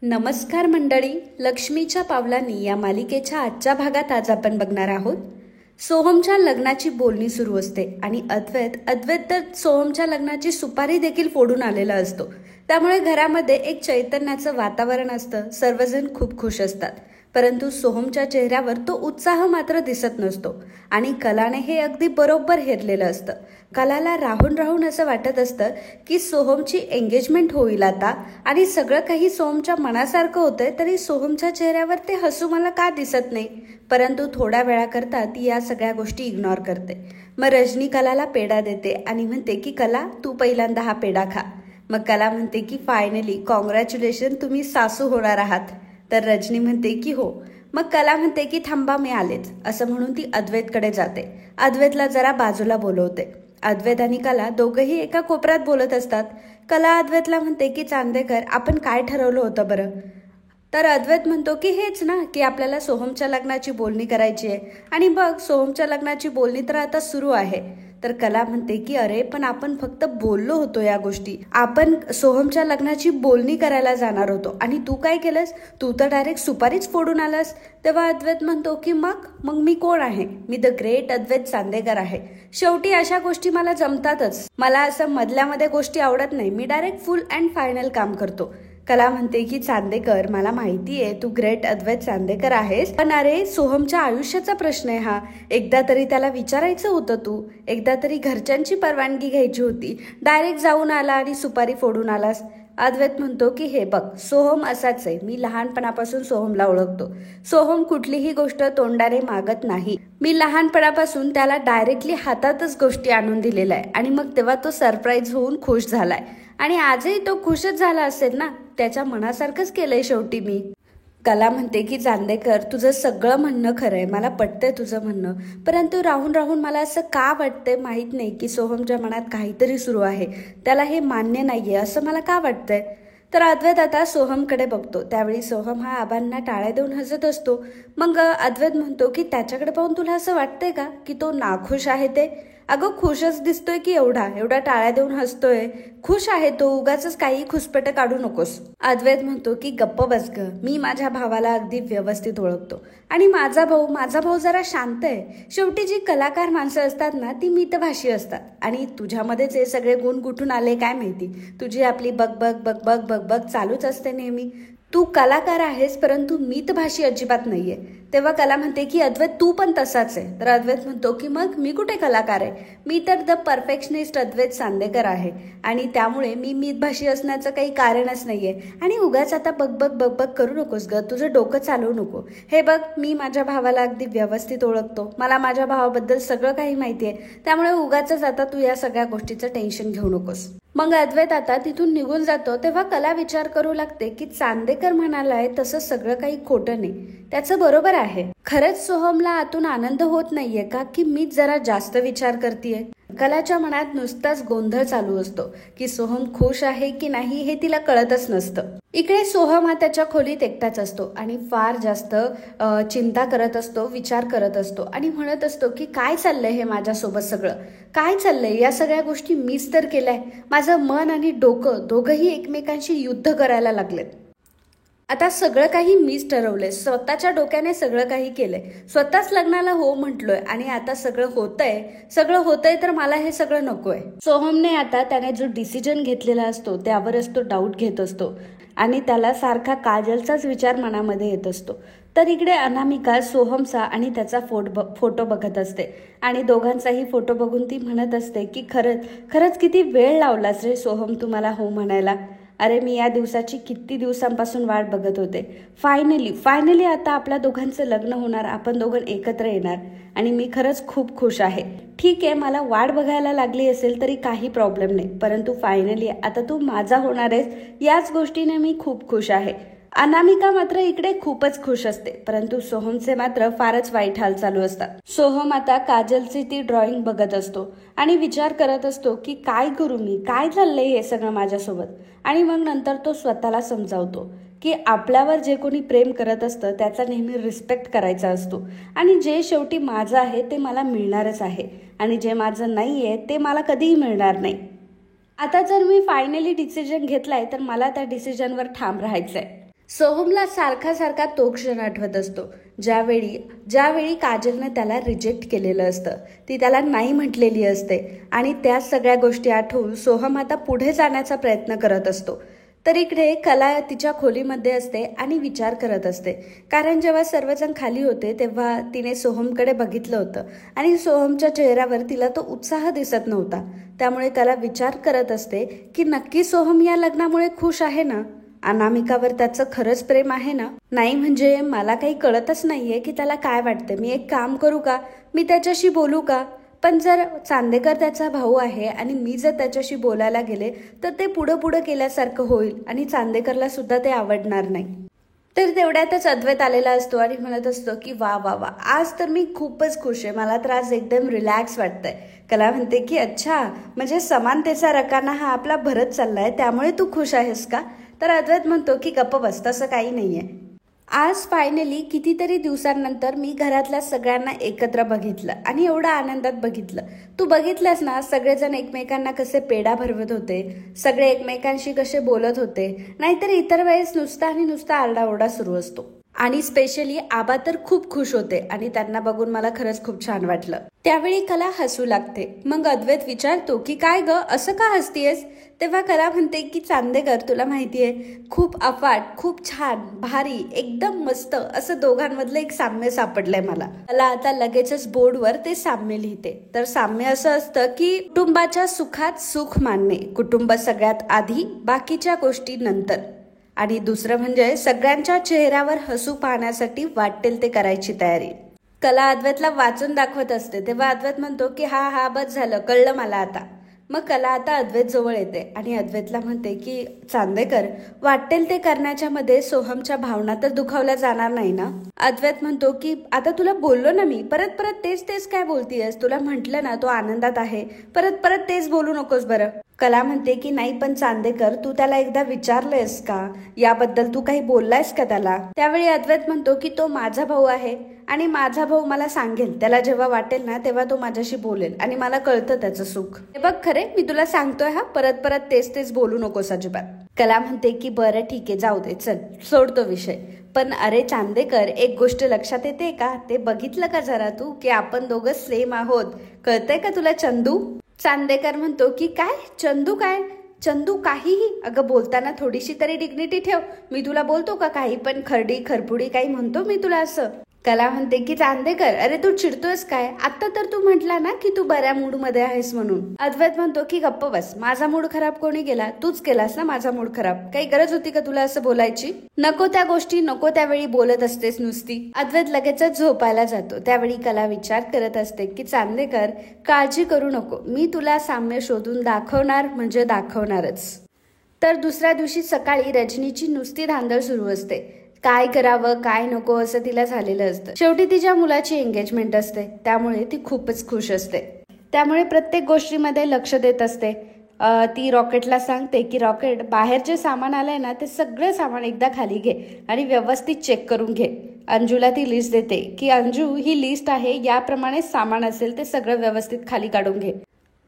नमस्कार मंडळी, लक्ष्मीच्या पावलांनी या मालिकेच्या आजच्या भागात आज आपण बघणार आहोत. सोहमच्या लग्नाची बोलणी सुरू असते आणि अद्वैत तर सोहमच्या लग्नाची सुपारी देखील फोडून आलेला असतो. त्यामुळे घरामध्ये एक चैतन्याचं वातावरण असतं. सर्वजण खूप खुश असतात, परंतु सोहमच्या चेहऱ्यावर तो उत्साह मात्र दिसत नसतो आणि कलाने हे अगदी बरोबर हेरलेलं असतं. कलाला राहून राहून असं वाटत असतं की सोहमची एंगेजमेंट होईल आता आणि सगळं काही सोहमच्या मनासारखं होतंय, तरी सोहमच्या चेहऱ्यावर ते हसू मला का दिसत नाही. परंतु थोड्या वेळाकरता ती या सगळ्या गोष्टी इग्नोर करते. मग रजनी कलाला पेढा देते आणि म्हणते की कला, तू पहिल्यांदा हा पेढा खा. मग कला म्हणते की फायनली कॉंग्रॅच्युलेशन, तुम्ही सासू होणार आहात. तर रजनी म्हणते की हो. मग कला म्हणते की थांबा, मी आलेच, असं म्हणून ती अद्वैतकडे जाते. अद्वैतला जरा बाजूला बोलवते. अद्वैत आणि कला दोघंही एका कोपऱ्यात बोलत असतात. कला अद्वैतला म्हणते की चांदेकर, आपण काय ठरवलं होतं बरं? तर अद्वैत म्हणतो की हेच ना, की आपल्याला सोहमच्या लग्नाची बोलणी करायची आहे. आणि बघ, सोहमच्या लग्नाची बोलणी तर आता सुरू आहे. तर कला म्हणते की अरे, पण आपण फक्त बोललो होतो या गोष्टी. आपण सोहमच्या लग्नाची बोलणी करायला जाणार होतो आणि तू काय केलंस? तू तर डायरेक्ट सुपारीच फोडून आलास. तेव्हा अद्वैत म्हणतो की मग मी कोण आहे? मी द ग्रेट अद्वैत चांदेकर आहे. शेवटी अशा गोष्टी मला जमतातच. मला असं मधल्यामध्ये गोष्टी आवडत नाही. मी डायरेक्ट फुल अँड फायनल काम करतो. कला म्हणते की चांदेकर, मला माहिती आहे तू ग्रेट अद्वैत चांदेकर आहेस, पण अरे, सोहमच्या आयुष्याचा प्रश्न आहे हा. एकदा तरी त्याला विचारायचं होतं तू. एकदा तरी घरच्यांची परवानगी घ्यायची होती. डायरेक्ट जाऊन आला आणि सुपारी फोडून आलास. अद्वैत म्हणतो की हे बघ, सोहम असाच आहे. मी लहानपणापासून सोहमला ओळखतो. सोहम कुठलीही गोष्ट तोंडाने मागत नाही. मी लहानपणापासून त्याला डायरेक्टली हातातच गोष्टी आणून दिलेल्या आहे आणि मग तेव्हा तो सरप्राईज होऊन खुश झालाय. आणि आजही तो खुशच झाला असेल ना. त्याच्या मनासारखंच केलंय शेवटी मी. कला म्हणते की चांदेकर, तुझं सगळं म्हणणं खरंय, मला पटतंय तुझं म्हणणं, परंतु राहून राहून मला असं का वाटतंय माहीत नाही की सोहमच्या मनात काहीतरी सुरू आहे. त्याला हे मान्य नाहीये असं मला का वाटतंय. तर अद्वैत आता सोहमकडे बघतो. त्यावेळी सोहम हा आबांना टाळ्या देऊन हसत असतो. मग अद्वैत म्हणतो की त्याच्याकडे पाहून तुला असं वाटतंय का की तो नाखुश आहे ते? अगं, खुशच दिसतोय की एवढा टाळ्या देऊन हसतोय. खुश आहे तो, उगाच काही खुसपट काढू नकोस. अद्वैत म्हणतो की गप्प बस ग, मी माझ्या भावाला अगदी व्यवस्थित ओळखतो आणि माझा भाऊ जरा शांत आहे. शेवटी जी कलाकार माणसं असतात ना, ती मितभाषी असतात आणि तुझ्यामध्येच हे सगळे गुण कुठून आले काय माहिती. तुझी आपली बग चालूच असते नेहमी. तू कलाकार आहेस, परंतु मितभाषी अजिबात नाहीये. तेव्हा कला म्हणते की अद्वैत, तू पण तसाच आहे. तर अद्वैत म्हणतो की मग मी कुठे कलाकार आहे? मी तर द परफेक्शनिस्ट अद्वैत चांदेकर आहे आणि त्यामुळे मी मितभाषी असण्याचं काही कारणच नाहीये. आणि उगाच आता बग करू नकोस ग, तुझं डोकं चालवू नको. हे बघ, मी माझ्या भावाला अगदी व्यवस्थित ओळखतो. मला माझ्या भावाबद्दल सगळं काही माहिती आहे. त्यामुळे उगाच आता तू या सगळ्या गोष्टीचं टेन्शन घेऊ नकोस. मग अद्वैत आता तिथून निघून जातो. तेव्हा कला विचार करू लागते की चांदेकर म्हणालाय तसं सगळं काही खोटं नाही, त्याचं बरोबर आहे. खरंच सोहमला आतून आनंद होत नाहीये का, की मीच जरा जास्त विचार करतेय? कलाच्या मनात नुसताच गोंधळ चालू असतो की सोहम खुश आहे की नाही हे तिला कळतच नसतं. इकडे सोहम हा त्याच्या खोलीत एकटाच असतो आणि फार जास्त चिंता करत असतो, विचार करत असतो आणि म्हणत असतो की काय चाललंय हे माझ्यासोबत सगळं? काय चाललंय? या सगळ्या गोष्टी मीच तर केल्याय. माझं मन आणि डोकं दोघंही एकमेकांशी युद्ध करायला लागलेत. आता सगळं काही मीच ठरवलंय, स्वतःच्या डोक्याने सगळं काही केलंय, स्वतःच लग्नाला हो म्हटलोय आणि आता सगळं होतंय तर मला हे सगळं नकोय. सोहमने आता त्याने जो डिसिजन घेतलेला असतो त्यावरच तो डाऊट घेत असतो आणि त्याला सारखा काजलचाच विचार मनामध्ये येत असतो. तर इकडे अनामिका सोहमचा आणि त्याचा फोटो बघत असते आणि दोघांचाही फोटो बघून ती म्हणत असते की खरंच किती वेळ लावलास रे सोहम तुम्हाला हो म्हणायला. अरे, मी या दिवसाची किती दिवसांपासून वाट बघत होते. फायनली आता आपल्या दोघांचं लग्न होणार, आपण दोघं एकत्र येणार आणि मी खरंच खूप खुश आहे. ठीक आहे, मला वाट बघायला लागली असेल तरी काही प्रॉब्लेम नाही, परंतु फायनली आता तू माझा होणार आहेस, याच गोष्टीने मी खूप खुश आहे. अनामिका मात्र इकडे खूपच खुश असते, परंतु सोहमचे मात्र फारच वाईट हाल चालू असतात. सोहम आता काजलची ती ड्रॉइंग बघत असतो आणि विचार करत असतो की काय करू मी, काय चाललंय हे सगळं माझ्यासोबत. आणि मग नंतर तो स्वतःला समजावतो की आपल्यावर जे कोणी प्रेम करत असतं त्याचा नेहमी रिस्पेक्ट करायचा असतो आणि जे शेवटी माझं आहे ते मला मिळणारच आहे आणि जे माझं नाही आहे ते मला कधीही मिळणार नाही. आता जर मी फायनली डिसिजन घेतलाय तर मला त्या डिसिजनवर ठाम राहायचंय. सोहमला सारखा सारखा तो क्षण आठवत असतो ज्यावेळी काजलनं त्याला रिजेक्ट केलेलं असतं, ती त्याला नाही म्हटलेली असते आणि त्या सगळ्या गोष्टी आठवून सोहम आता पुढे जाण्याचा प्रयत्न करत असतो. तर इकडे कला तिच्या खोलीमध्ये असते आणि विचार करत असते. कारण जेव्हा सर्वजण खाली होते तेव्हा तिने सोहमकडे बघितलं होतं आणि सोहमच्या चेहऱ्यावर तिला तो उत्साह दिसत नव्हता. त्यामुळे कला विचार करत असते की नक्की सोहम या लग्नामुळे खुश आहे ना? अनामिकावर त्याचं खरंच प्रेम आहे ना? नाही म्हणजे मला काही कळतच नाहीये की त्याला काय वाटते. मी एक काम करू का, मी त्याच्याशी बोलू का? पण जर चांदेकर त्याचा भाऊ आहे आणि मी जर त्याच्याशी बोलायला गेले तर ते पुढं केल्यासारखं होईल आणि चांदेकरला सुद्धा ते आवडणार नाही. तर तेवढ्यातच अद्वैत आलेला असतो आणि म्हणत असतो की वा वा वा, आज तर मी खूपच खुश आहे, मला तर आज एकदम रिलॅक्स वाटतंय. कला म्हणते की अच्छा, म्हणजे समानतेचा रकाना हा आपला भरत चाललाय, त्यामुळे तू खुश आहेस का? तर अद्वैत म्हणतो की गप्प बस, तसं काही नाहीये. आज फायनली कितीतरी दिवसांनंतर मी घरातल्या सगळ्यांना एकत्र बघितलं आणि एवढा आनंदात बघितलं. तू बघितलंस ना, सगळेजण एकमेकांना कसे पेढा भरवत होते, सगळे एकमेकांशी कसे बोलत होते. नाहीतर इतर वेळेस नुसता आरडाओरडा सुरू असतो. आणि स्पेशली आबा तर खूप खुश होते आणि त्यांना बघून मला खरंच खूप छान वाटलं. त्यावेळी कला हसू लागते. मग अद्वैत विचारतो की काय ग, असं का हसतीयस? तेव्हा कला म्हणते की चांदेकर, तुला माहितीये, खूप अफाट, खूप छान, भारी, एकदम मस्त असं दोघांमधलं एक साम्य सापडलंय मला. कला आता लगेचच बोर्डवर ते साम्य लिहिते. तर साम्य असं असतं की कुटुंबाच्या सुखात सुख मानणे, कुटुंब सगळ्यात आधी, बाकीच्या गोष्टी नंतर. आणि दुसरं म्हणजे सगळ्यांच्या चेहऱ्यावर हसू पाहण्यासाठी वाटेल ते करायची तयारी. कला अद्वैतला वाचून दाखवत असते. तेव्हा अद्वैत म्हणतो की हा बस झालं, कळलं मला आता. मग कला आता अद्वैत जवळ येते आणि अद्वैतला म्हणते की चांदेकर, वाटेल ते करण्याच्या मध्ये सोहमच्या भावना तर दुखावल्या जाणार नाही ना? अद्वैत म्हणतो की आता तुला बोललो ना मी, परत तेच काय बोलतीयस? तुला म्हटलं ना तो आनंदात आहे, परत तेच बोलू नकोस बरं. कला म्हणते की नाही पण चांदेकर, तू त्याला एकदा विचारलंयस का? याबद्दल तू काही बोललायस का त्याला? त्यावेळी अद्वैत म्हणतो की तो माझा भाऊ आहे आणि माझा भाऊ मला सांगेल, त्याला जेव्हा वाटेल ना तेव्हा तो माझ्याशी बोलेल आणि मला कळतं त्याचं सुख. हे बघ खरे, मी तुला सांगतोय हा, परत तेच बोलू नकोस अजिबात. कला म्हणते की बरं ठीक आहे, जाऊ दे, चल सोडतो विषय. पण अरे चांदेकर, एक गोष्ट लक्षात येते का? ते बघितलं का जरा तू की आपण दोघं सेम आहोत? कळतंय का तुला चंदू? चांदेकर म्हणतो की काय चंदू? काय चंदू? काहीही? अगं बोलताना थोडीशी तरी डिग्निटी ठेव. मी तुला बोलतो का काही पण खरडी खरपुडी काही म्हणतो मी तुला असं? कला म्हणते की चांदेकर, अरे तू चिडतोयस काय? आता तर तू म्हटला ना की तू बऱ्या मूड मध्ये आहेस म्हणून. अद्वैत म्हणतो की गप्प बस, माझा मूड खराब कोणी केला? तूच केलास ना माझा मूड खराब. काही गरज होती का तुला असं बोलायची? नको त्या गोष्टी नको त्यावेळी बोलत असतेस नुसती. अद्वैत लगेचच झोपायला जातो. त्यावेळी कला विचार करत असते की चांदेकर, काळजी करू नको, मी तुला साम्य शोधून दाखवणार म्हणजे दाखवणारच. तर दुसऱ्या दिवशी सकाळी रजनीची नुसती धांदळ सुरू असते. काय करावं काय नको असं तिला झालेलं असतं. शेवटी तिच्या मुलाची एंगेजमेंट असते, त्यामुळे ती खूपच खुश असते. त्यामुळे प्रत्येक गोष्टीमध्ये लक्ष देत असते. ती रॉकेटला सांगते की रॉकेट, बाहेर जे सामान आलंय ना ते सगळं सामान एकदा खाली घे आणि व्यवस्थित चेक करून घे. अंजूला ती लिस्ट देते की अंजू, ही लिस्ट आहे, याप्रमाणे सामान असेल ते सगळं व्यवस्थित खाली काढून घे.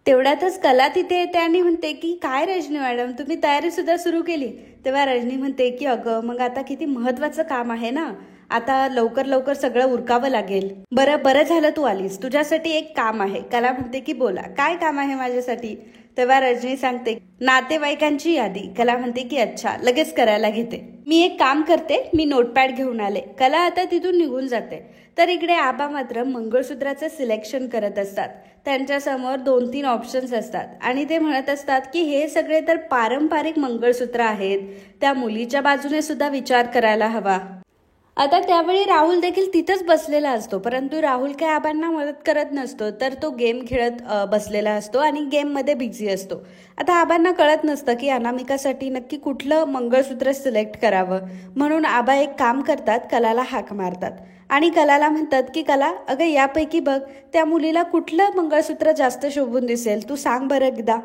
तेवढ्यातच कला तिथे येते आणि म्हणते की काय रजनी मॅडम, तुम्ही तयारी सुद्धा सुरू केली? तेव्हा रजनी म्हणते की अगं मग आता किती महत्वाचं काम आहे ना, आता लवकर सगळं उरकावं लागेल. बरं झालं तू आलीस, तुझ्यासाठी एक काम आहे. कला म्हणते की बोला, काय काम आहे माझ्यासाठी? तेव्हा रजनी सांगते नातेवाईकांची यादी. कला म्हणते की अच्छा, लगेच करायला घेते. मी एक काम करते, मी नोटपॅड घेऊन आले. कला आता तिथून निघून जाते. तर इकडे आबा मात्र मंगळसूत्राचं सिलेक्शन करत असतात. त्यांच्या समोर 2-3 ऑप्शन्स असतात आणि ते म्हणत असतात की हे सगळे तर पारंपरिक मंगळसूत्र आहेत, त्या मुलीच्या बाजूने सुद्धा विचार करायला हवा. आता त्यावेळी राहुल देखील तिथंच बसलेला असतो, परंतु राहुल काय आबांना मदत करत नसतो, तर तो गेम खेळत बसलेला असतो आणि गेम मध्ये बिझी असतो. आता आबांना कळत नसतं की अनामिकासाठी नक्की कुठलं मंगळसूत्र सिलेक्ट करावं. म्हणून आबा एक काम करतात, कलाला हाक मारतात आणि कलाला म्हणतात की कला, अगं यापैकी बघ, त्या मुलीला कुठलं मंगळसूत्र जास्त शोभून दिसेल, तू सांग बरं एकदा.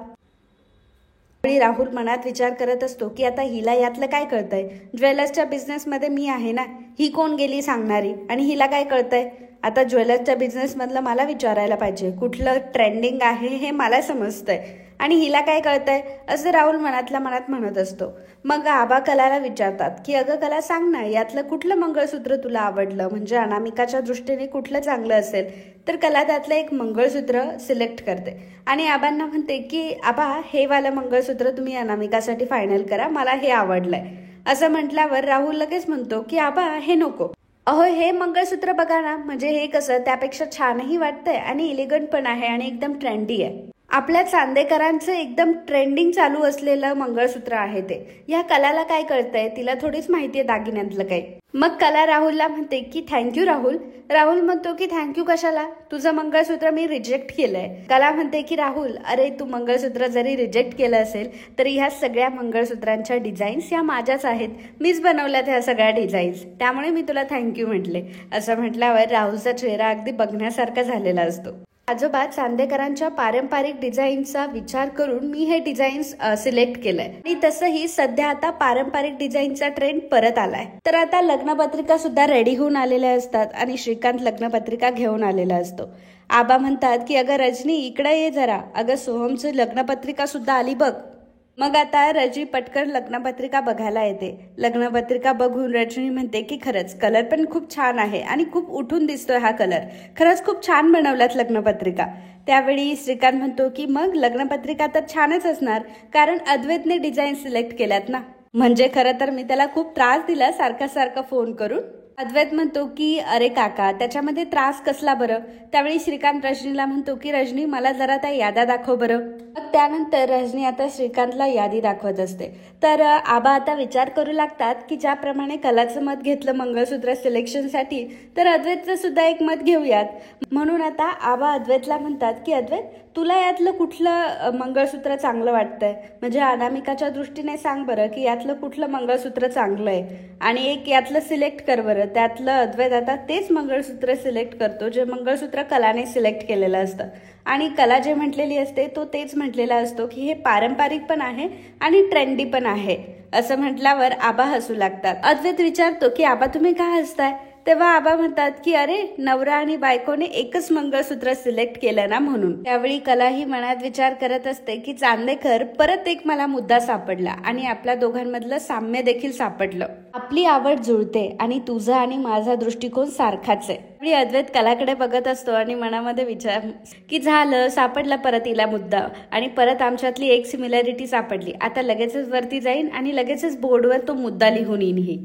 राहुल मनात विचार करत असतो की आता हिला यातलं काय कळतंय? ज्वेलर्सच्या बिझनेसमध्ये मी आहे ना, ही कोण गेली सांगणारी, आणि हिला काय कळतंय? आता ज्वेलर्सच्या बिझनेस मधलं मला विचारायला पाहिजे, कुठलं ट्रेंडिंग आहे हे मला समजतंय आणि हिला काय कळतंय असं राहुल मनातल्या मनात म्हणत असतो. मग आबा कलाला विचारतात की अगं कला सांग ना, यातलं कुठलं मंगळसूत्र तुला आवडलं, म्हणजे अनामिकाच्या दृष्टीने कुठलं चांगलं असेल. तर कला त्यातलं एक मंगळसूत्र सिलेक्ट करते आणि आबांना म्हणते की आबा हे वालं मंगळसूत्र तुम्ही अनामिकासाठी फायनल करा, मला हे आवडलंय. असं म्हटल्यावर राहुल लगेच म्हणतो की आबा हे नको. अहो हे मंगळसूत्र बघा ना, म्हणजे हे कसं त्यापेक्षा छानही वाटतंय आणि इलिगंट पण आहे आणि एकदम ट्रेंडी आहे. आपल्या चांदेकरांचं एकदम ट्रेंडिंग चालू असलेलं मंगळसूत्र आहे ते. या कलाला काय कळतंय, तिला थोडीच माहिती आहे दागिन्यातलं काही. मग कला राहुलला म्हणते की थँक्यू राहुल. राहुल म्हणतो की थँक्यू कशाला, तुझं मंगळसूत्र मी रिजेक्ट केलंय. कला म्हणते की राहुल अरे तू मंगळसूत्र जरी रिजेक्ट केलं असेल तरी ह्या सगळ्या मंगळसूत्रांच्या डिझाईन्स या माझ्याच आहेत, मीच बनवल्यात ह्या सगळ्या डिझाईन्स, त्यामुळे मी तुला थँक्यू म्हटले. असं म्हटल्यावर राहुलचा चेहरा अगदी बघण्यासारखा झालेला असतो. आजोबा चांदेकरांच्या पारंपरिक डिझाईनचा विचार करून मी हे डिझाईन्स सिलेक्ट केलंय आणि तसंही सध्या आता पारंपरिक डिझाईनचा ट्रेंड परत आलाय. तर आता लग्नपत्रिका सुद्धा रेडी होऊन आलेल्या असतात आणि श्रीकांत लग्नपत्रिका घेऊन आलेला असतो. आबा म्हणतात की अगं रजनी इकडे ये जरा, अगं सोहमची लग्नपत्रिका सुद्धा आली बघ. मग आता रजनी पटकन लग्नपत्रिका बघायला येते. लग्नपत्रिका बघून रजनी म्हणते की खरंच कलर पण खूप छान आहे आणि खूप उठून दिसतोय हा कलर, खरंच खूप छान बनवल्यात लग्नपत्रिका. त्यावेळी श्रीकांत म्हणतो की मग लग्नपत्रिका तर छानच असणार, कारण अद्वैतने डिझाईन सिलेक्ट केल्यात ना. म्हणजे खरं तर मी त्याला खूप त्रास दिला सारखा फोन करून. अद्वैत म्हणतो की अरे काका त्याच्यामध्ये त्रास कसला बरं. त्यावेळी श्रीकांत रजनीला म्हणतो की रजनी मला जरा त्या याद्या दाखव बरं. मग त्यानंतर रजनी आता श्रीकांतला यादी दाखवत असते. तर आबा आता विचार करू लागतात की ज्याप्रमाणे कलाचं मत घेतलं मंगळसूत्र सिलेक्शनसाठी, तर अद्वैतचं सुद्धा एक मत घेऊयात. म्हणून आता आबा अद्वैतला म्हणतात की अद्वैत तुला यातलं कुठलं मंगळसूत्र चांगलं वाटतंय, म्हणजे अनामिकाच्या दृष्टीने सांग बरं की यातलं कुठलं मंगळसूत्र चांगलं आहे आणि एक यातलं सिलेक्ट कर बरं. त्यातलं अद्वैत आता तेच मंगळसूत्र सिलेक्ट करतो जे मंगळसूत्र कलाने सिलेक्ट केलेलं असतं आणि कला जे म्हटलेली असते तो तेच म्हटलेला असतो की हे पारंपरिक पण आहे आणि ट्रेंडी पण आहे. असं म्हटल्यावर आबा हसू लागतात. अद्वैत विचारतो की आबा तुम्ही का हसताय. तेव्हा आबा म्हणतात की अरे नवरा आणि बायकोने एकच मंगळसूत्र सिलेक्ट केलं ना म्हणून. त्यावेळी कला ही मनात विचार करत असते की चांदेकर परत एक मला मुद्दा सापडला आणि आपल्या दोघांमधलं साम्य देखील सापडलं. आपली आवड जुळते आणि तुझा आणि माझा दृष्टिकोन सारखाच आहे. त्यावेळी अद्वैत कलाकडे बघत असतो आणि मनामध्ये विचार की झालं सापडला परत हिला मुद्दा आणि परत आमच्यातली एक सिमिलॅरिटी सापडली. आता लगेचच वरती जाईन आणि लगेचच बोर्डवर तो मुद्दा लिहून येईन ही.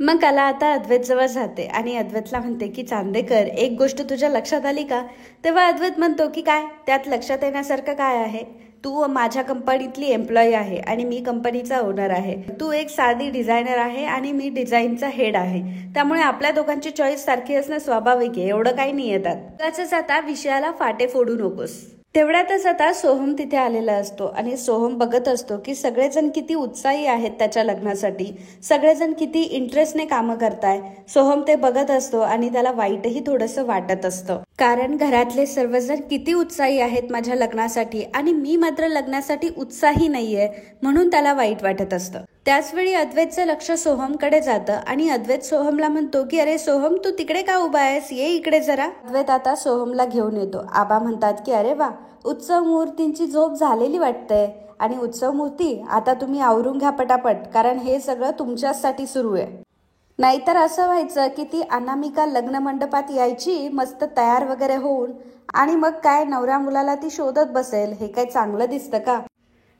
मग कला आता अद्वैत जवळ जाते आणि अद्वैतला म्हणते की चांदेकर एक गोष्ट तुझ्या लक्षात आली का. तेव्हा अद्वैत म्हणतो की काय, त्यात लक्षात येण्यासारखं काय आहे. तू माझ्या कंपनीतली एम्प्लॉई आहे आणि मी कंपनीचा ओनर आहे. तू एक साधी डिझायनर आहे आणि मी डिझाईनचा हेड आहे, त्यामुळे आपल्या दोघांची चॉईस सारखी असणं स्वाभाविक आहे, एवढं काही नाही येतात. त्याच आता विषयाला फाटे फोडू नकोस. तेवढ्यातच आता सोहम तिथे आलेला असतो आणि सोहम बघत असतो की सगळेजण किती उत्साही आहेत त्याच्या लग्नासाठी, सगळेजण किती इंटरेस्टने कामं करताय. सोहम ते बघत असतो आणि त्याला वाईटही थोडंसं वाटत असतं, कारण घरातले सर्वजण किती उत्साही आहेत माझ्या लग्नासाठी आणि मी मात्र लग्नासाठी उत्साही नाहीये, म्हणून त्याला वाईट वाटत असतं. त्याचवेळी अद्वैतचं लक्ष सोहमकडे जातं आणि अद्वैत सोहमला म्हणतो की अरे सोहम तू तिकडे का उभा आहेस, ये इकडे जरा. अद्वैत आता सोहमला घेऊन येतो. आबा म्हणतात की अरे वा, उत्सव मूर्तींची झोप झालेली वाटतंय आणि उत्सव मूर्ती आता तुम्ही आवरून घ्या पटापट, कारण हे सगळं तुमच्यासाठी सुरू आहे. नाहीतर असं व्हायचं की ती अनामिका लग्न मंडपात यायची मस्त तयार वगैरे होऊन आणि मग काय नवऱ्या मुलाला ती शोधत बसेल, हे काय चांगलं दिसतं का.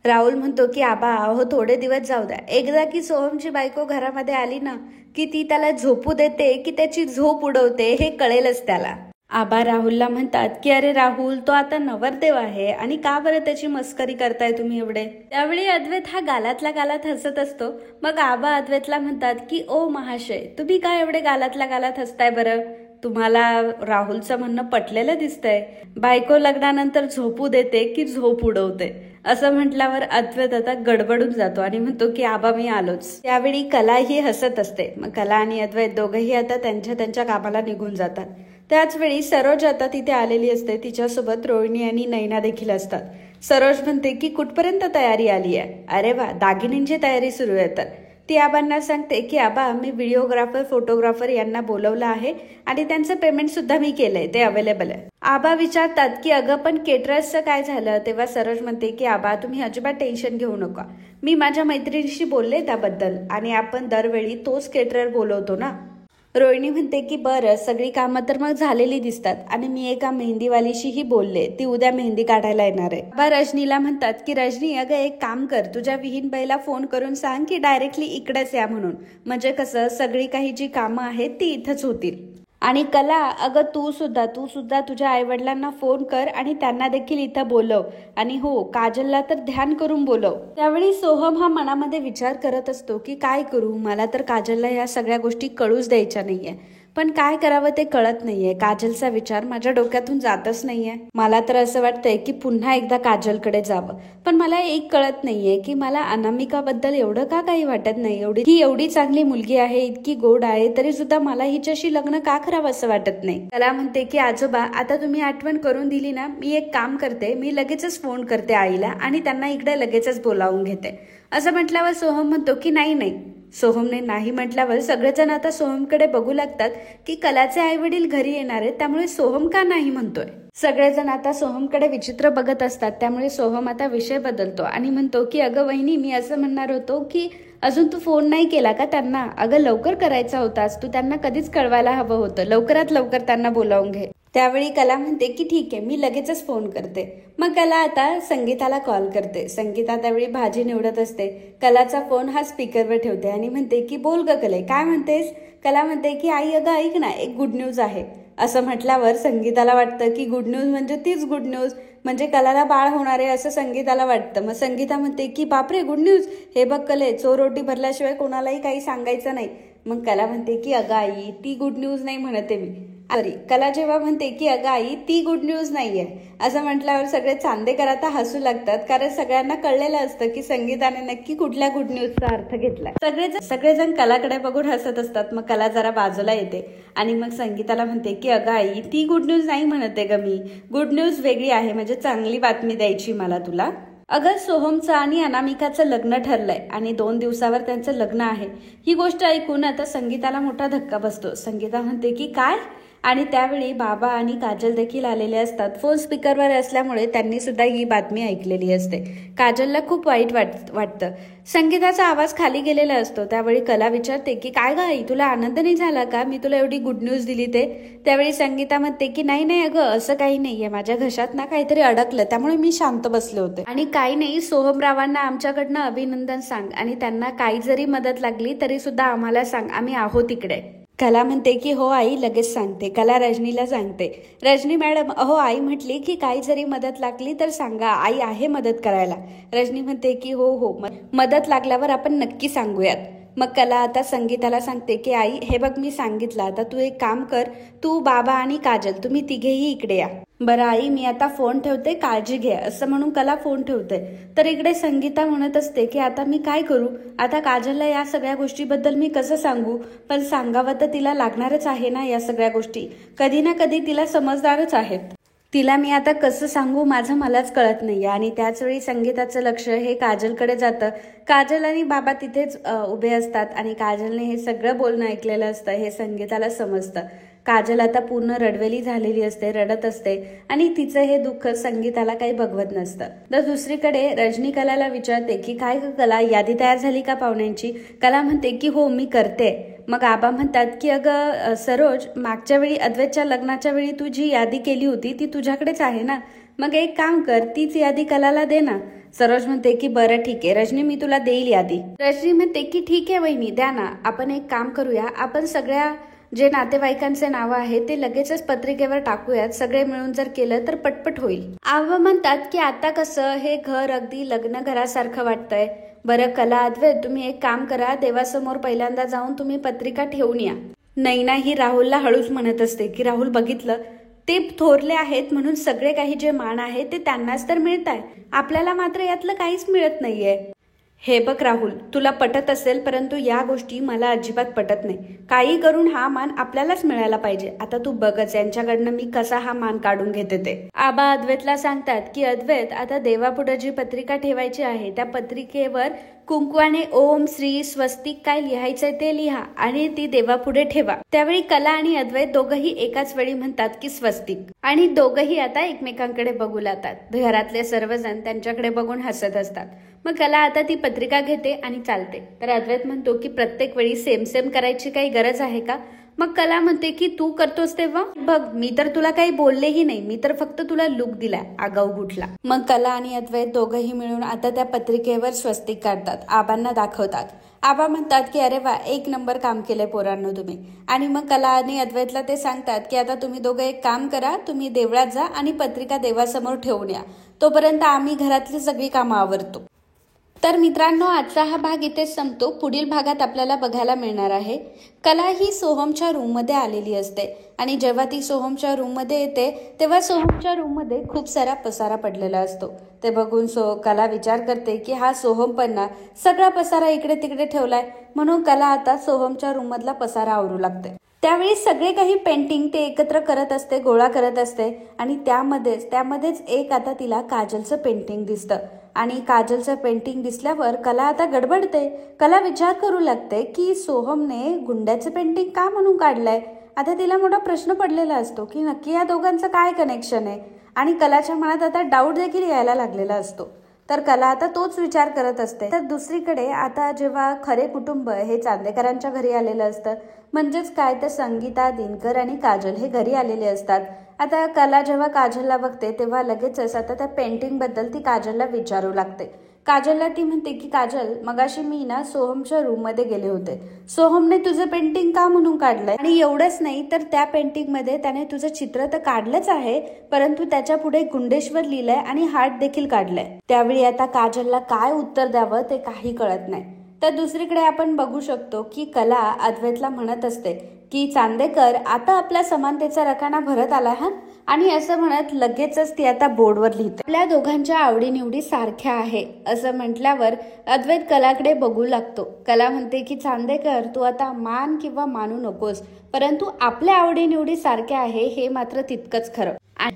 राहुल म्हणतो की आबा अहो थोडे दिवस जाऊ द्या, एकदा की सोहमची बायको घरामध्ये आली ना की ती त्याला झोपू देते की त्याची झोप उडवते हे कळेलच त्याला. आबा राहुलला म्हणतात की अरे राहुल तो आता नवरदेव आहे आणि का बरं त्याची मस्करी करताय तुम्ही एवढे. त्यावेळी अद्वैत हा गालातल्या गालात हसत असतो. मग आबा अद्वैतला म्हणतात की ओ महाशय तुम्ही काय एवढे गालातल्या गालात हसताय बरं, तुम्हाला राहुलचं म्हणणं पटलेलं दिसतंय. बायको लग्नानंतर झोपू देते की झोप उडवते. असं म्हटल्यावर अद्वैत आता गडबडून जातो आणि म्हणतो की आबा मी आलोच. त्यावेळी कला ही हसत असते. मग कला आणि अद्वैत दोघंही आता त्यांच्या कामाला निघून जातात. त्याच वेळी सरोज आता तिथे आलेली असते. तिच्यासोबत रोहिणी आणि नैना देखील असतात. सरोज म्हणते की कुठपर्यंत तयारी आली आहे. अरे वा, दागिन्यांची तयारी सुरू आहे. तर ती आबांना सांगते की आबा मी व्हिडिओग्राफर फोटोग्राफर यांना बोलवलं आहे आणि त्यांचं पेमेंट सुद्धा मी केलंय, ते अवेलेबल आहे. आबा विचारतात की अगं पण केटरर्सचं काय झालं. तेव्हा सरोज म्हणते की आबा तुम्ही अजिबात टेन्शन घेऊ नका, मी माझ्या मैत्रिणीशी बोलले त्याबद्दल आणि आपण दरवेळी तोच केटरर बोलवतो ना. रोहिणी म्हणते की बरं, सगळी कामं तर मग झालेली दिसतात आणि मी एका मेहंदीवालीशीही बोलले, ती उद्या मेहंदी काढायला येणार आहे. आबा रजनीला म्हणतात की रजनी अगं एक काम कर, तुझ्या विहीनबाईला फोन करून सांग की डायरेक्टली इकडेच या म्हणून, म्हणजे कसं सगळी काही जी कामं आहेत ती इथंच होतील. आणि कला अगं तू सुद्धा तुझ्या आईवडिलांना फोन कर आणि त्यांना देखील इथं बोलव, आणि हो काजलला तर ध्यान करून बोलव. त्यावेळी सोहम हा मनामध्ये विचार करत असतो की काय करू, मला तर काजलला या सगळ्या गोष्टी कळूच द्यायच्या नाहीये, पण काय करावं ते कळत नाहीये. काजलचा विचार माझ्या डोक्यातून जातच नाहीये. मला तर असं वाटतंय की पुन्हा एकदा काजलकडे जावं, पण मला एक कळत नाहीये की मला अनामिकाबद्दल एवढं का काही वाटत नाही. ही एवढी चांगली मुलगी आहे, इतकी गोड आहे, तरी सुद्धा मला हिच्याशी लग्न का करावं असं वाटत नाही. त्याला म्हणते की आजोबा आता तुम्ही आठवण करून दिली ना, मी एक काम करते, मी लगेचच फोन करते आईला आणि त्यांना इकडे लगेचच बोलावून घेते. असं म्हटल्यावर सोहम म्हणतो की नाही. सोहमने नाही म्हटल्यावर सगळेजण आता सोहमकडे बघू लागतात की कलाचे आई वडील घरी येणार आहेत, त्यामुळे सोहम का नाही म्हणतोय. सगळेजण आता सोहमकडे विचित्र बघत असतात, त्यामुळे सोहम आता विषय बदलतो आणि म्हणतो की अगं वहिनी, मी असं म्हणणार होतो की अजून तू फोन नाही केला का त्यांना. अगं लवकर करायचा होतास, तू त्यांना कधीच कळवायला हवं होतं, लवकरात लवकर त्यांना बोलावून घे. त्यावेळी कला म्हणते की ठीक आहे, मी लगेचच फोन करते. मग कला आता संगीताला कॉल करते. संगीता त्यावेळी भाजी निवडत असते. कलाचा फोन हा स्पीकरवर ठेवते आणि म्हणते की बोल ग कले, काय म्हणतेस. कला म्हणते की आई अगं ऐक ना, एक गुड न्यूज आहे. असं म्हटल्यावर संगीताला वाटतं की गुड न्यूज म्हणजे तीच गुड न्यूज, म्हणजे कलाला बाळ होणार आहे असं संगीताला वाटतं. मग संगीता म्हणते की बापरे गुड न्यूज, हे बघ कले, चोर रोटी भरल्याशिवाय कोणालाही काही सांगायचं नाही. मग कला म्हणते की अगं आई ती गुड न्यूज नाही म्हणते मी. कला जेव्हा म्हणते की अगं आई ती गुड न्यूज नाहीये, असं म्हटल्यावर सगळे चांदेकर आता हसू लागतात, कारण सगळ्यांना कळलेलं असतं की संगीताने नक्की कुठल्या गुड न्यूजचा अर्थ घेतलाय. सगळेजण कलाकडे बघून हसत असतात. मग कला जरा बाजूला येते आणि मग संगीताला म्हणते की अगं आई ती गुड न्यूज नाही म्हणते ग मी, गुड न्यूज वेगळी आहे, म्हणजे चांगली बातमी द्यायची मला तुला. अगं सोहमचं आणि अनामिकाचं लग्न ठरलंय आणि 2 दिवसावर त्यांचं लग्न आहे. ही गोष्ट ऐकून आता संगीताला मोठा धक्का बसतो. संगीता म्हणते की काय, आणि त्यावेळी बाबा आणि काजल देखील आलेले असतात. फोन स्पीकरवर असल्यामुळे त्यांनी सुद्धा ही बातमी ऐकलेली असते. काजलला खूप वाईट वाटतं. संगीताचा आवाज खाली गेलेला असतो. त्यावेळी कला विचारते की काय ग आई, तुला आनंद नाही झाला का, मी तुला एवढी गुड न्यूज दिली ते. त्यावेळी संगीता म्हणते की नाही अगं असं काही नाहीये, माझ्या घशात ना काहीतरी अडकलं, त्यामुळे मी शांत बसले होते. आणि काही नाही, सोहमरावांना आमच्याकडनं अभिनंदन सांग आणि त्यांना काही जरी मदत लागली तरी सुद्धा आम्हाला सांग, आम्ही आहोत इकडे. कला म्हणते की हो आई लगेच सांगते. कला रजनीला सांगते. रजनी मॅडम अहो आई म्हटली की काही जरी मदत लागली तर सांगा, आई आहे मदत करायला. रजनी म्हणते की हो मदत लागल्यावर आपण नक्की सांगूयात. मग कला आता संगीताला सांगते की आई हे बघ मी सांगितलं, आता तू एक काम कर, तू बाबा आणि काजल तुम्ही तिघेही इकडे या. बरं आई मी आता फोन ठेवते, काळजी घे, असं म्हणून कला फोन ठेवते. तर इकडे संगीता म्हणत असते की आता मी काय करू, आता काजलला या सगळ्या गोष्टीबद्दल मी कसं सांगू, पण सांगावं तर तिला लागणारच आहे ना या सगळ्या गोष्टी, कधी ना कधी तिला समजदारच आहेत. तिला मी आता कसं सांगू माझं मलाच कळत नाहीये. आणि त्याच वेळी संगीताचं लक्ष हे काजलकडे जातं. काजल आणि बाबा तिथेच उभे असतात आणि काजलने हे सगळं बोलणं ऐकलेलं असतं हे संगीताला समजतं. काजल आता पूर्ण रडवेली झालेली असते, रडत असते आणि तिचं हे दुःख संगीताला काही बघवत नसतं. तर दुसरीकडे रजनी कलाला विचारते की काय कला, यादी तयार झाली का पाहुण्यांची. कला म्हणते की हो मी करते. मग आबा म्हणतात की अगं सरोज, मागच्या वेळी अद्वैतच्या लग्नाच्या वेळी तू जी यादी केली होती ती तुझ्याकडेच आहे ना, मग एक काम कर, तीच यादी कलाला दे ना. सरोज म्हणते की बरं ठीक आहे रजनी, मी तुला देईल यादी. रजनी म्हणते की ठीक आहे वहिनी द्या ना. आपण एक काम करूया, आपण सगळ्या जे नातेवाईकांचे नावं आहेत ते लगेचच पत्रिकेवर टाकूयात, सगळे मिळून जर केलं तर पटपट होईल. आबा म्हणतात की आता कसं हे घर अगदी लग्न घरासारखं वाटतंय. बरं कला अद्वैत तुम्ही एक काम करा, देवासमोर पहिल्यांदा जाऊन तुम्ही पत्रिका ठेवून या. नैना ही राहुलला हळूच म्हणत असते की राहुल बघितलं, ते थोरले आहेत म्हणून सगळे काही जे मान आहे ते त्यांनाच तर मिळत आहे, आपल्याला मात्र यातलं काहीच मिळत नाहीये. हे बघ राहुल, तुला पटत असेल परंतु या गोष्टी मला अजिबात पटत नाही. काही करून हा मान आपल्यालाच मिळायला पाहिजे. आता तू बघच यांच्याकडनं मी कसा हा मान काढून घेते ते. आबा अद्वैतला सांगतात की अद्वैत, आता देवापुढे जी पत्रिका ठेवायची आहे त्या पत्रिकेवर कुंकवाने ओम श्री स्वस्तिक काय लिहायचंय ते लिहा आणि ती देवापुढे ठेवा. त्यावेळी कला आणि अद्वैत दोघंही एकाच वेळी म्हणतात की स्वस्तिक, आणि दोघंही आता एकमेकांकडे बघू लागतात. घरातले सर्वजण त्यांच्याकडे बघून हसत असतात. मग कला आता ती पत्रिका घेते आणि चालते. तर अद्वैत म्हणतो की प्रत्येक वेळी सेम सेम करायची काही गरज आहे का? मग कला म्हणते की तू करतोस तेव्हा बघ, मी तर तुला काही बोललेही नाही, मी तर फक्त तुला लुक दिलाय आगाऊ गुठला. मग कला आणि अद्वैत दोघंही मिळून आता त्या पत्रिकेवर स्वस्तिक काढतात, आबांना दाखवतात. आबा म्हणतात की अरे वा, एक नंबर काम केलंय पोरांनो तुम्ही. आणि मग कला आणि अद्वैतला ते सांगतात की आता तुम्ही दोघं एक काम करा, तुम्ही देवळात जा आणि पत्रिका देवासमोर ठेवून या, तोपर्यंत आम्ही घरातली सगळी कामं आवरतो. तर मित्रांनो, आजचा हा भाग इथेच संपतो. पुढील भागात आपल्याला बघायला मिळणार आहे कला ही सोहमच्या रूममध्ये आलेली असते आणि जेव्हा ती सोहमच्या रूममध्ये येते तेव्हा सोहमच्या रूममध्ये खूप सारा पसारा पडलेला असतो. ते बघून कला विचार करते की हा सोहम पण ना सगळा पसारा इकडे तिकडे ठेवलाय, म्हणून कला आता सोहमच्या रूममधला पसारा आवरू लागते. त्यावेळी सगळे काही पेंटिंग ते एकत्र करत असते, गोळा करत असते आणि त्यामध्येच एक आता तिला काजलचं पेंटिंग दिसतं. आणि काजलचं पेंटिंग दिसल्यावर कला आता गडबडते. कला विचार करू लागते की सोहमने गुंड्याचं पेंटिंग का म्हणून काढलंय. आता तिला मोठा प्रश्न पडलेला असतो की नक्की या दोघांचं काय कनेक्शन आहे. आणि कलाच्या मनात आता डाऊट देखील यायला लागलेला असतो. तर कला आता तोच विचार करत असते. तर दुसरीकडे आता जेव्हा खरे कुटुंब हे चांदेकरांच्या घरी आलेलं असतं, म्हणजेच काय तर संगीता, दिनकर आणि काजल हे घरी आलेले असतात. आता कला जेव्हा काजलला बघते तेव्हा लगेचच आता त्या पेंटिंग बद्दल ती काजलला विचारू लागते. काजलला ती म्हणते की काजल, मगाशी मी ना सोहमच्या रूम मध्ये गेले होते, सोहमने तुझं पेंटिंग का म्हणून काढलंय. आणि एवढंच नाही तर त्या पेंटिंग मध्ये त्याने तुझं चित्र तर काढलंच आहे, परंतु त्याच्या पुढे गुंडेश्वर लिहिलंय आणि हार्ट देखील काढलंय. त्यावेळी आता काजलला काय उत्तर द्यावं ते काही कळत नाही. तर दुसरीकडे आपण बघू शकतो की कला अद्वैतला म्हणत असते की चांदेकर, आता आपला समानतेचा रकाना भरत आला हा. आणि असं म्हणत लगेचच ती आता बोर्डवर लिहिते. आपल्या दोघांच्या आवडीनिवडी सारख्या आहे असं म्हटल्यावर अद्वैत कलाकडे बघू लागतो. कला म्हणते की चांदेकर, तू आता मान किंवा मानू नकोस, परंतु आपल्या आवडीनिवडी सारख्या आहे हे मात्र तितकंच खरं.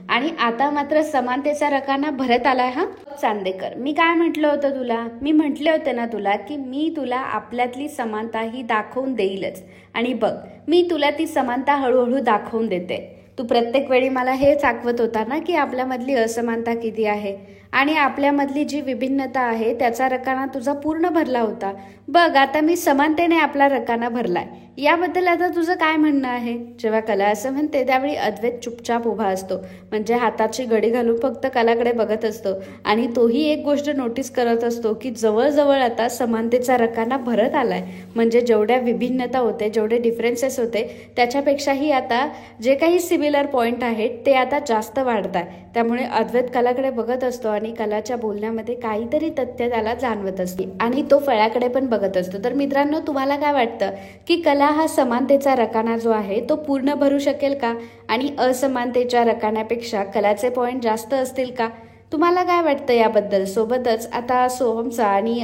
आणि आता मात्र समानतेचा रकाना भरत आलाय हा. चांदेकर, मी काय म्हटलं होतं तुला? मी म्हटले होते ना तुला की मी तुला आपल्यातली समानता ही दाखवून देईलच. आणि बघ, मी तुला ती समानता हळूहळू दाखवून देते. तू प्रत्येक वेळी मला हेच आठवत होता ना की आपल्यामधली असमानता किती आहे आणि आपल्यामधली जी विभिन्नता आहे त्याचा रकाना तुझा पूर्ण भरला होता. बघ, आता मी समानतेने आपला रकाना भरलाय. याबद्दल आता तुझं काय म्हणणं आहे? जेव्हा कला असं म्हणते त्यावेळी अद्वैत चुपचाप उभा असतो, म्हणजे हाताची घडी घालून फक्त कलाकडे बघत असतो. आणि तोही एक गोष्ट नोटीस करत असतो की जवळजवळ आता समानतेचा रकाना भरत आलाय. म्हणजे जेवढ्या विभिन्नता होते, जेवढे डिफरन्सेस होते, त्याच्यापेक्षाही आता जे काही सिमिलर पॉइंट आहेत ते आता जास्त वाढत आहे. त्यामुळे अद्वैत कलाकडे बघत असतो आणि कलाच्या बोलण्यामध्ये काहीतरी तथ्य त्याला जाणवत असते आणि तो फळ्याकडे पण बघत असतो. तर मित्रांनो, तुम्हाला काय वाटतं की कला हा समानतेचा रकाना जो आहे तो पूर्ण भरू शकेल का? आणि असमानतेच्या रकान्यापेक्षा कलाचे पॉइंट जास्त असतील का? तुम्हाला काय वाटतं याबद्दल? सोबतच आता सोहमचं आणि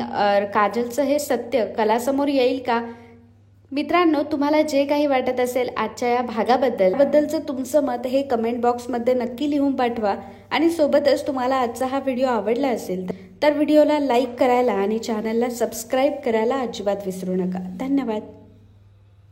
काजलचं हे सत्य कलासमोर येईल का? मित्रांनो, तुम्हाला जे काही वाटत असेल आजच्या या भागाबद्दलचं तुमचं मत हे कमेंट बॉक्समध्ये नक्की लिहून पाठवा. आणि सोबतच तुम्हाला आजचा हा व्हिडिओ आवडला असेल तर व्हिडिओला लाईक करायला आणि चॅनलला सबस्क्राईब करायला अजिबात विसरू नका. धन्यवाद.